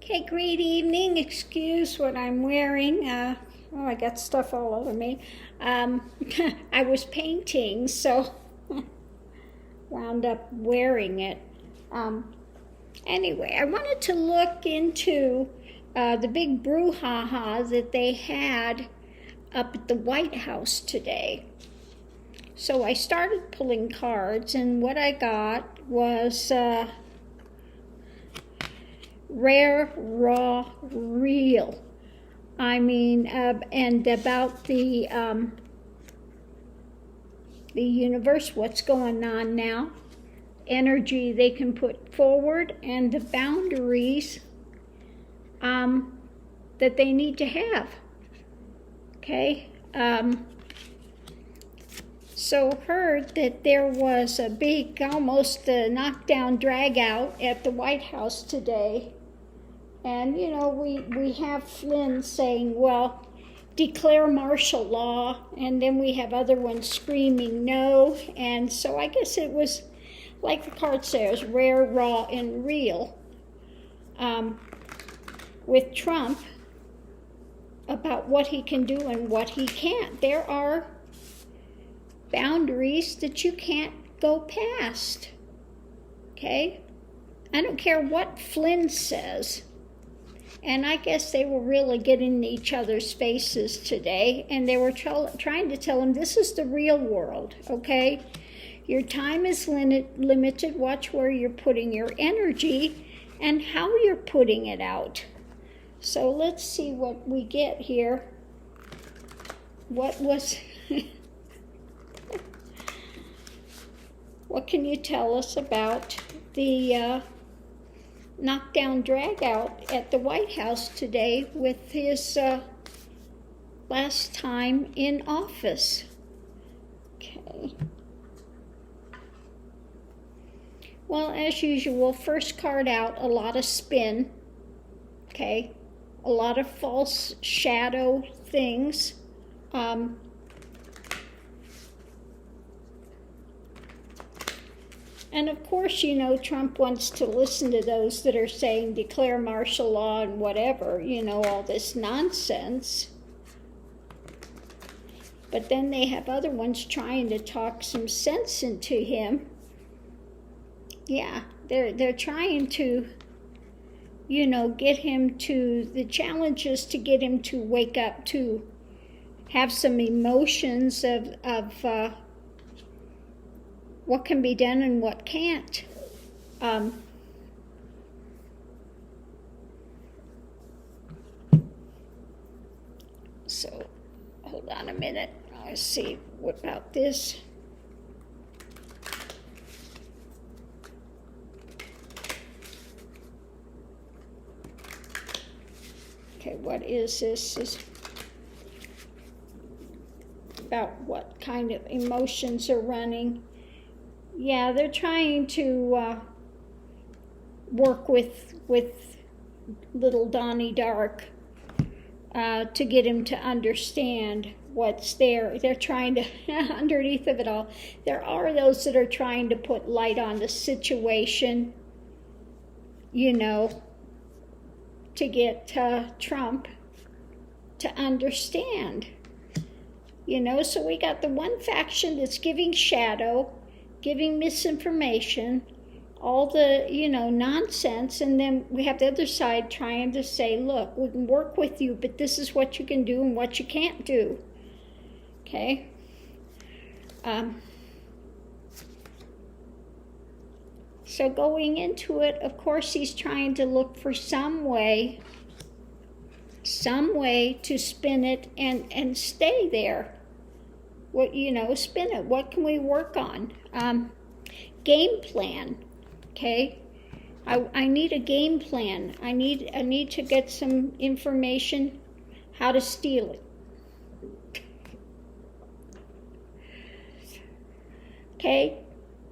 Okay, great evening. Excuse what I'm wearing. I got stuff all over me. I was painting, so wound up wearing it. Anyway, I wanted to look into the big brouhaha that they had up at the White House today. So I started pulling cards, and what I got was rare, raw, real. I mean, and about the universe, what's going on now, energy they can put forward, and the boundaries that they need to have. Okay. So heard that there was a big, almost a knockdown drag out at the White House today. And, you know, we have Flynn saying, well, declare martial law, and then we have other ones screaming no. And so I guess it was, like the card says, rare, raw, and real with Trump about what he can do and what he can't. There are boundaries that you can't go past, okay? I don't care what Flynn says. And I guess they were really getting in each other's faces today, and they were trying to tell him this is the real world, okay? Your time is limited. Watch where you're putting your energy and how you're putting it out. So let's see what we get here. What was... What can you tell us about the knockdown drag out at the White House today with his last time in office? Okay. Well, as usual, first card out, a lot of spin. Okay. A lot of false shadow things. And of course, you know, Trump wants to listen to those that are saying declare martial law and whatever, you know, all this nonsense. But then they have other ones trying to talk some sense into him. Yeah, they're trying to, you know, get him to, the challenge is to get him to wake up, to have some emotions of what can be done and what can't. So, hold on a minute. Let's see, what about this? Okay, what is this? This is about what kind of emotions are running. Yeah, they're trying to work with little Donnie Dark to get him to understand what's there. They're trying to, underneath of it all, there are those that are trying to put light on the situation, you know, to get Trump to understand. You know, so we got the one faction that's giving shadow, giving misinformation, all the, you know, nonsense, and then we have the other side trying to say, look, we can work with you, but this is what you can do and what you can't do. Okay? So going into it, of course, he's trying to look for some way to spin it and stay there. What, you know, spin it. What can we work on? Game plan. Okay, I need a game plan. I need to get some information how to steal it. Okay,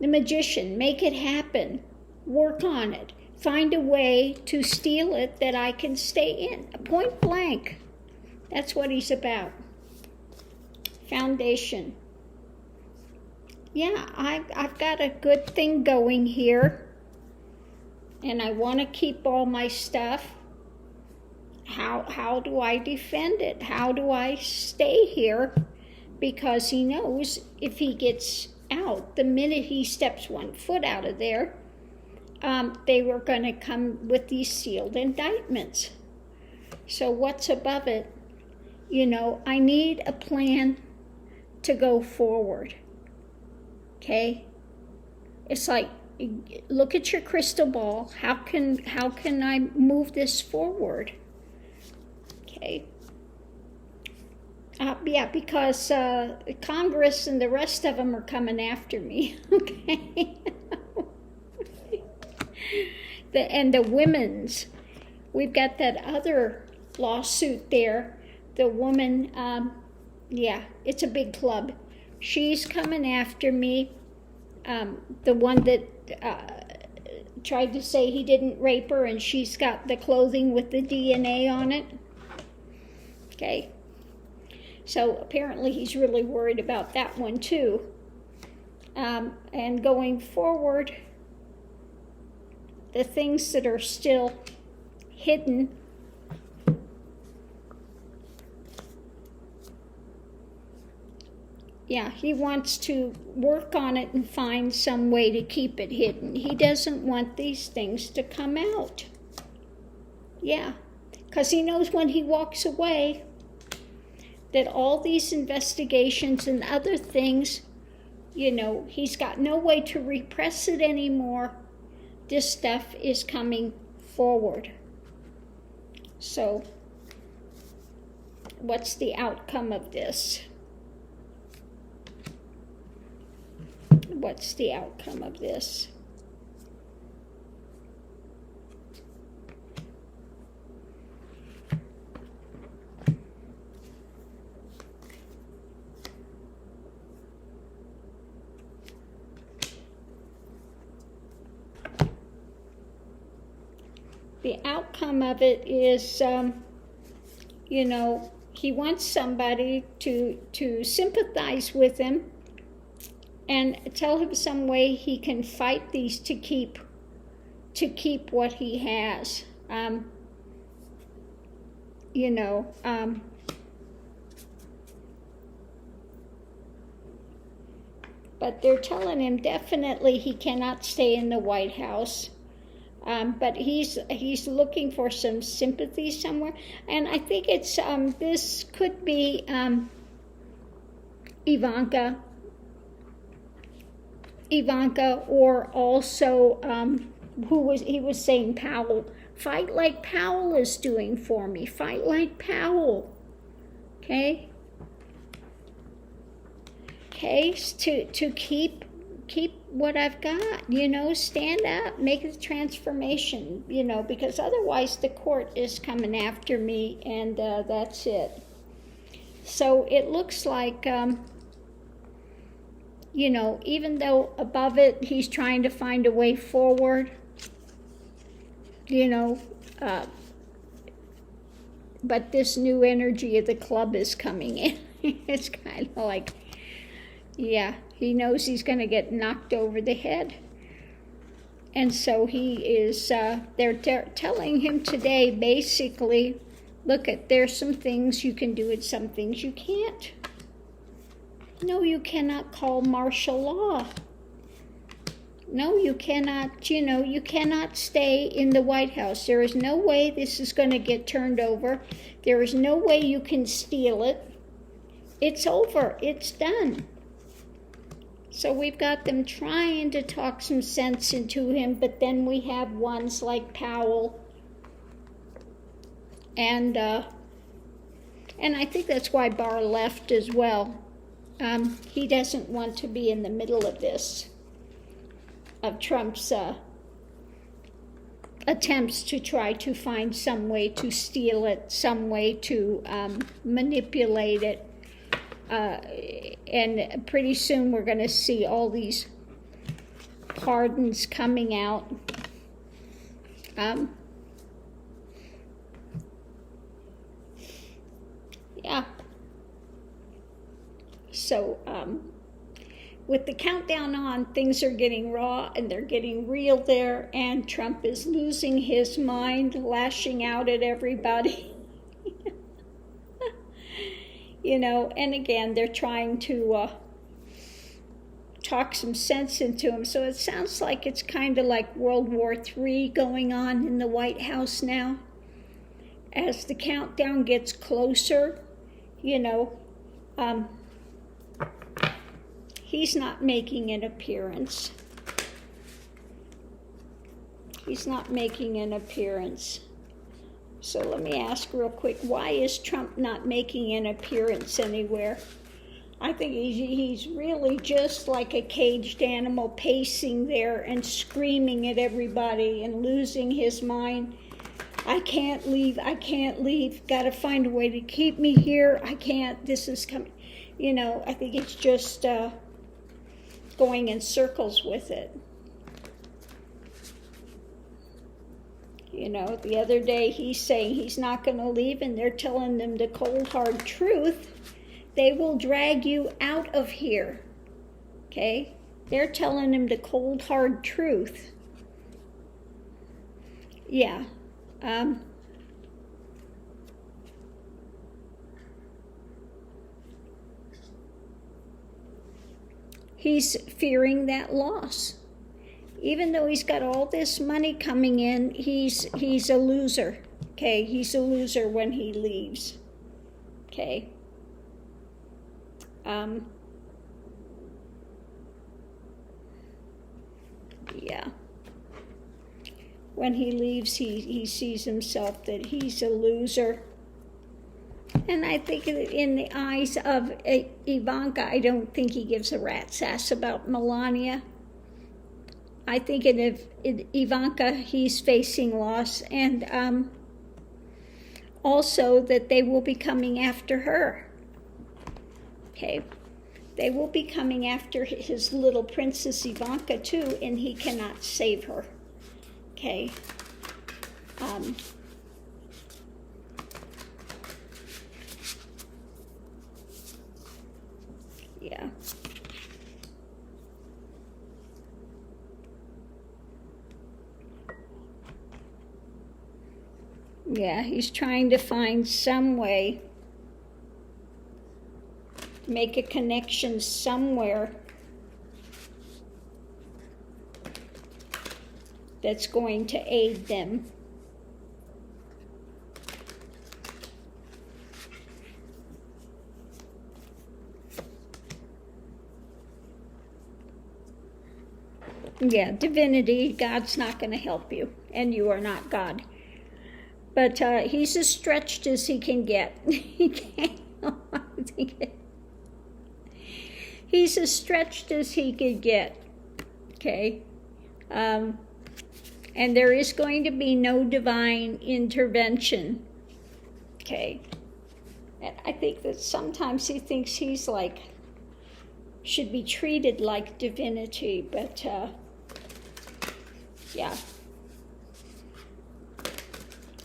the magician, make it happen. Work on it. Find a way to steal it that I can stay in. Point blank. That's what he's about. Foundation. Yeah, I've got a good thing going here. And I want to keep all my stuff. how do I defend it? How do I stay here? Because he knows if he gets out, the minute he steps 1 foot out of there, they were going to come with these sealed indictments. So what's above it? I need a plan to go forward. Okay? It's like, look at your crystal ball. How can I move this forward? Okay. Yeah, because Congress and the rest of them are coming after me. Okay. And the women's, we've got that other lawsuit there. The woman, it's a big club. She's coming after me. The one that tried to say he didn't rape her, and she's got the clothing with the DNA on it. Okay. So apparently he's really worried about that one too. And going forward, the things that are still hidden, he wants to work on it and find some way to keep it hidden. He doesn't want these things to come out. Yeah, because he knows when he walks away that all these investigations and other things, he's got no way to repress it anymore. This stuff is coming forward. So, what's the outcome of this? What's the outcome of this? The outcome of it is, he wants somebody to sympathize with him and tell him some way he can fight these to keep what he has. But they're telling him definitely he cannot stay in the White House. But he's looking for some sympathy somewhere, and I think it's this could be Ivanka, or also he was saying Powell. Fight like Powell is doing for me. Fight like Powell. Okay. Okay. To keep what I've got, stand up, make a transformation, because otherwise the court is coming after me, and that's it. So it looks like, even though above it he's trying to find a way forward, but this new energy of the club is coming in. It's kind of like, he knows he's going to get knocked over the head. And so he is, they're telling him today, basically, look, there's some things you can do and some things you can't. No, you cannot call martial law. No, you cannot, you cannot stay in the White House. There is no way this is going to get turned over. There is no way you can steal it. It's over. It's done. So we've got them trying to talk some sense into him, but then we have ones like Powell. And I think that's why Barr left as well. He doesn't want to be in the middle of this, of Trump's attempts to try to find some way to steal it, some way to manipulate it. And pretty soon we're going to see all these pardons coming out. So with the countdown on, things are getting raw and they're getting real there, and Trump is losing his mind, lashing out at everybody. And again, they're trying to talk some sense into him. So it sounds like it's kind of like World War III going on in the White House now. As the countdown gets closer, he's not making an appearance. He's not making an appearance. So let me ask real quick, why is Trump not making an appearance anywhere? I think he's really just like a caged animal pacing there and screaming at everybody and losing his mind. I can't leave, gotta find a way to keep me here, I can't, this is coming. I think it's just going in circles with it. The other day he's saying he's not going to leave, and they're telling them the cold, hard truth. They will drag you out of here. Okay? They're telling him the cold, hard truth. Yeah. He's fearing that loss. Even though he's got all this money coming in, he's a loser. Okay? He's a loser when he leaves. Okay? Yeah. When he leaves, he sees himself that he's a loser. And I think in the eyes of Ivanka, I don't think he gives a rat's ass about Melania. I think in Ivanka, he's facing loss, and also that they will be coming after her. Okay? They will be coming after his little princess Ivanka too, and he cannot save her. Okay? Yeah. Yeah, he's trying to find some way to make a connection somewhere that's going to aid them. Yeah, divinity, God's not going to help you, and you are not God. But he's as stretched as he can get. He's as stretched as he could get. Okay? And there is going to be no divine intervention. Okay? And I think that sometimes he thinks he's like, should be treated like divinity, but yeah.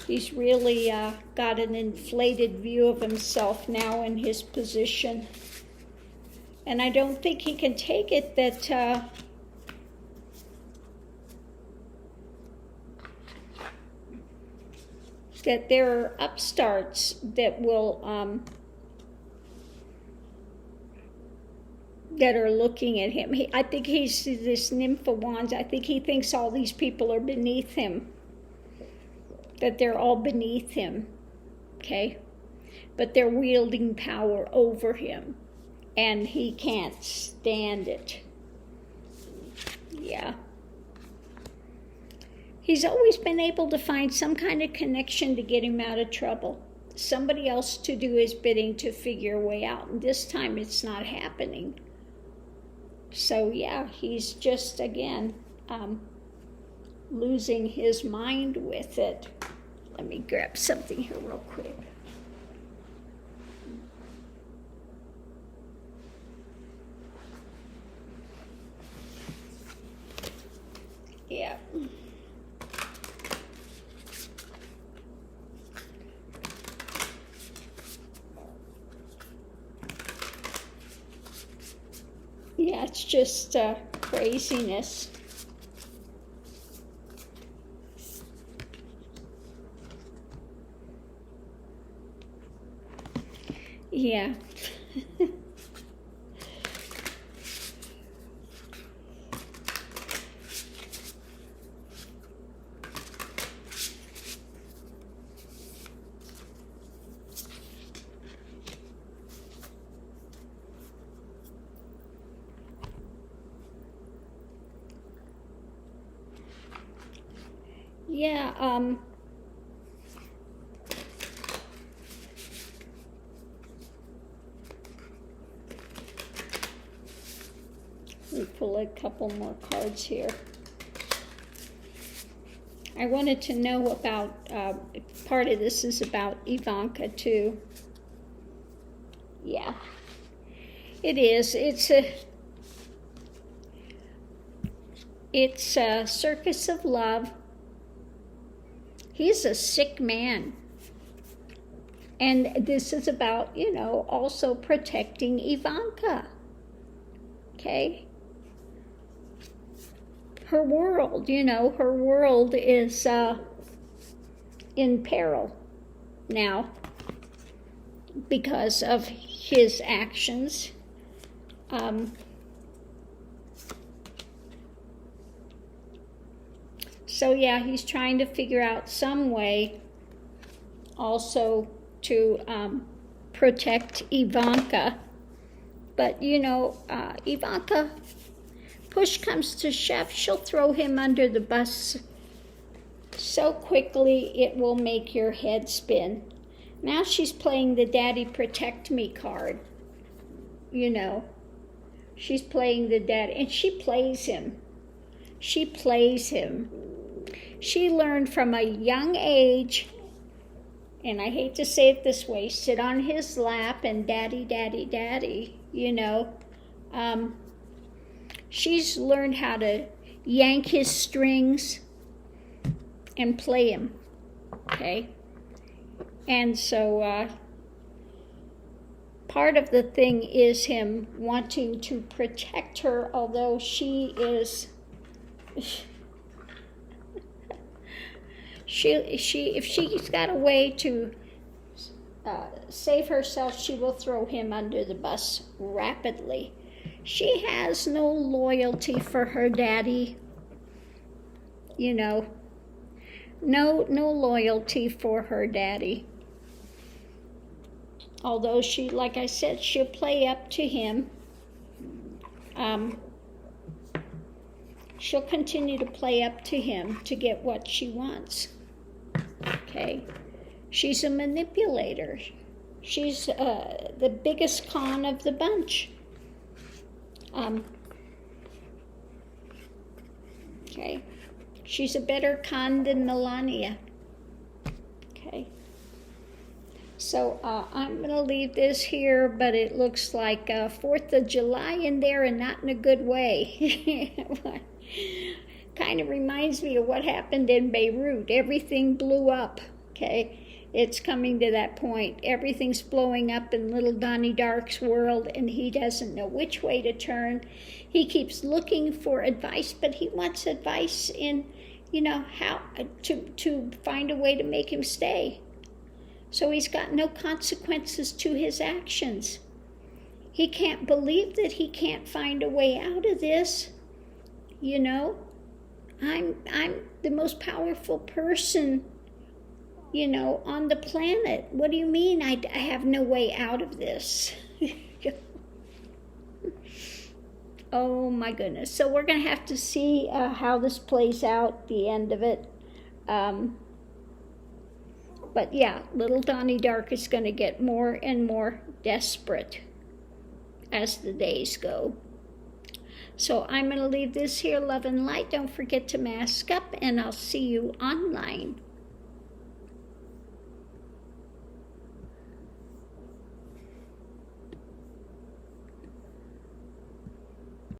He's really got an inflated view of himself now in his position. And I don't think he can take it that that there are upstarts that will that are looking at him. I think he's this nymph of wands. I think he thinks all these people are beneath him. That they're all beneath him, okay? But they're wielding power over him, and he can't stand it. Yeah. He's always been able to find some kind of connection to get him out of trouble. Somebody else to do his bidding to figure a way out, and this time it's not happening. So yeah, he's just, again, losing his mind with it. Let me grab something here real quick. Yeah. Yeah, it's just craziness. Yeah. Yeah, let me pull a couple more cards here. I wanted to know about, part of this is about Ivanka too. Yeah, it is. It's a circus of love. He's a sick man. And this is about, also protecting Ivanka. Okay? Her world, her world is in peril now because of his actions. So yeah, he's trying to figure out some way also to protect Ivanka. But Ivanka, push comes to shove, she'll throw him under the bus so quickly it will make your head spin. Now she's playing the Daddy Protect Me card. She's playing the Daddy, and she plays him. She plays him. She learned from a young age, and I hate to say it this way, sit on his lap and daddy, daddy, daddy, she's learned how to yank his strings and play him, okay? And so part of the thing is him wanting to protect her, although she is... if she's got a way to save herself, she will throw him under the bus rapidly. She has no loyalty for her daddy, no loyalty for her daddy. Although she, like I said, she'll play up to him. She'll continue to play up to him to get what she wants. Okay? She's a manipulator. She's the biggest con of the bunch. Okay? She's a better con than Melania. Okay? So I'm going to leave this here, but it looks like 4th of July in there, and not in a good way. Kind of reminds me of what happened in Beirut. Everything blew up, okay? It's coming to that point. Everything's blowing up in little Donnie Dark's world, and he doesn't know which way to turn. He keeps looking for advice, but he wants advice in, how to find a way to make him stay. So he's got no consequences to his actions. He can't believe that he can't find a way out of this. I'm the most powerful person, on the planet. What do you mean I have no way out of this? Oh my goodness. So we're going to have to see how this plays out, the end of it. But yeah, little Donnie Dark is going to get more and more desperate as the days go. So I'm going to leave this here, love and light. Don't forget to mask up, and I'll see you online.